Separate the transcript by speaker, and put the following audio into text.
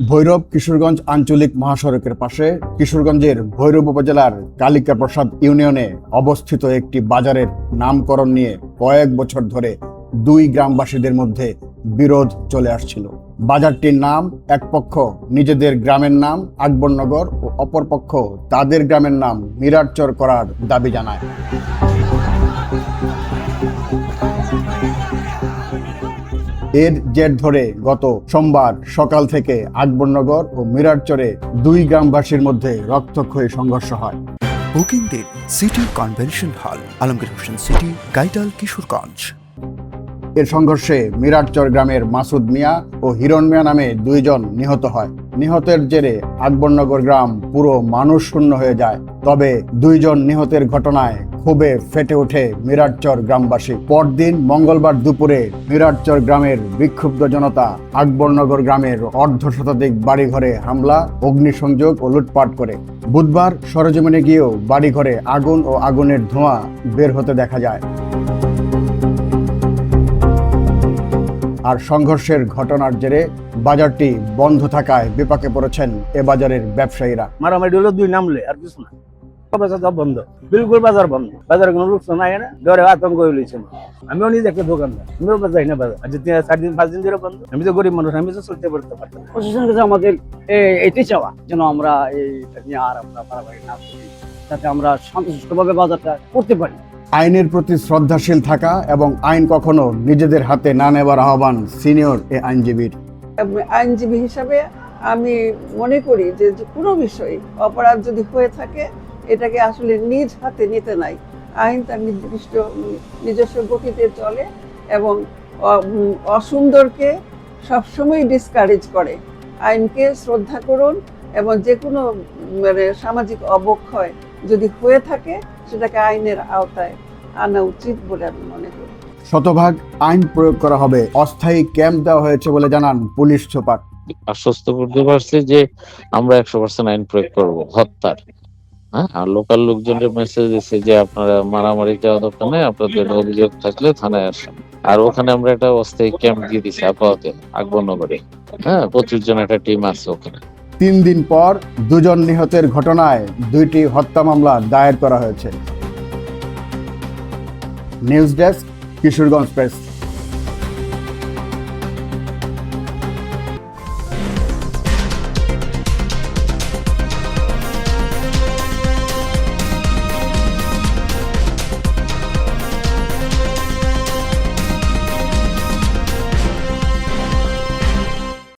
Speaker 1: ভৈরব কিশোরগঞ্জ আঞ্চলিক মহাসড়কের পাশে কিশোরগঞ্জের ভৈরব উপজেলার কালিকাপ্রসাদ ইউনিয়নে অবস্থিত একটি বাজারের নামকরণ নিয়ে কয়েক বছর ধরে দুই গ্রামবাসীদের মধ্যে বিরোধ চলে আসছিল। বাজারটির নাম এক পক্ষ নিজেদের গ্রামের নাম আকবরনগর ও অপর পক্ষ তাদের গ্রামের নাম মিরাটচর করার দাবি জানায়। এর জের ধরে গত সোমবার সকাল থেকে আকবরনগর ও মিরাটচরে দুই গ্রামবাসীর মধ্যে রক্তক্ষয়ী সংঘর্ষ হয়।
Speaker 2: বুকিং দিন city convention hall, Alamgir Hossain city, গাইডাল, কিশোরগঞ্জ।
Speaker 1: এর সংঘর্ষে মিরাটচর গ্রামের মাসুদ মিয়া ও হিরণ মিয়া নামে দুইজন নিহত হয়। নিহতের জেরে আকবরনগর গ্রাম পুরো মানুষ শূন্য হয়ে যায়। তবে দুইজন নিহতের ঘটনায় ক্ষোভে ফেটে ওঠে মিরাটচর গ্রামবাসী। পরদিন মঙ্গলবার দুপুরে মিরাটচর গ্রামের বিক্ষুব্ধ জনতা আকবরনগর গ্রামের অর্ধশতাধিক বাড়িঘরে হামলা, অগ্নিসংযোগ ও লুটপাট করে। বুধবার সরেজমিনে গিয়েও বাড়িঘরে আগুন ও আগুনের ধোঁয়া বের হতে দেখা যায়। আর সংঘর্ষের ঘটনার জেরে বাজারটি বন্ধ থাকায় বিপাকে পড়েছেন এ বাজারের ব্যবসায়ীরা।
Speaker 3: মারামারি হলো দুই নামলে আর কিছু না, সব বন্ধ, বিলকুল বাজার বন্ধ। বাজারে কোনো লোক নাই না, ডরে আতঙ্ক হয়ে লইছে। আমিও নিজে একটা দোকানদার, আমিও যাই না বাজার। আজ 4 দিন 5 দিন ধরে বন্ধ। আমি তো গরিব মানুষ, আমি তো চলতে পারতে পারতাম।
Speaker 4: প্রশাসনের কাছে আমাদের এটাই চাওয়া যেন আমরা এইটা নিয়ে আর আমরা বাড়াবাড়ি না করি, যাতে আমরা সন্তুষ্টভাবে বাজারটা করতে পারি।
Speaker 1: আইনের প্রতি শ্রদ্ধাশীল থাকা এবং আইন কখনো নিজেদের হাতে না নেবার আহ্বান সিনিয়র এ আইনজীবীর।
Speaker 5: আইনজীবী হিসাবে আমি মনে করি যে কোনো বিষয় অপরাধ যদি হয়ে থাকে এটাকে আসলে নিজ হাতে নিতে নাই। আইন তার নির্দিষ্ট নিজস্ব গতিতে চলে এবং অসুন্দরকে সবসময় ডিসকারেজ করে। আইনকে শ্রদ্ধা করুন এবং যে কোনো সামাজিক অবক্ষয় যদি হয়ে থাকে সেটাকে আইনের আওতায় আনা উচিত বলে আমি মনে করি।
Speaker 1: শতভাগ আইন প্রয়োগ করা হবে। অস্থায়ী ক্যাম্প দেওয়া হয়েছে বলে জানান পুলিশ সুপার।
Speaker 6: আশ্বস্ত করতে পারছি যে আমরা 100% আইন প্রয়োগ করবো হত্যার। আর লোকাল লোকজনের মেসেজ দিচ্ছে যে আপনারা মারামারি যাওয়া দরকার নেই, আপনাদের অভিযোগ থাকলে থানায় আসেন। আর ওখানে আমরা একটা অস্থায়ী ক্যাম্প দিয়ে দিচ্ছি আপাতত আকবরনগরে। 25 জন একটা টিম আছে ওখানে।
Speaker 1: 3 দিন পর দুজন নিহতের ঘটনায় 2টি হত্যা মামলা দায়ের করা হয়েছে। News desk, Kishoreganj press.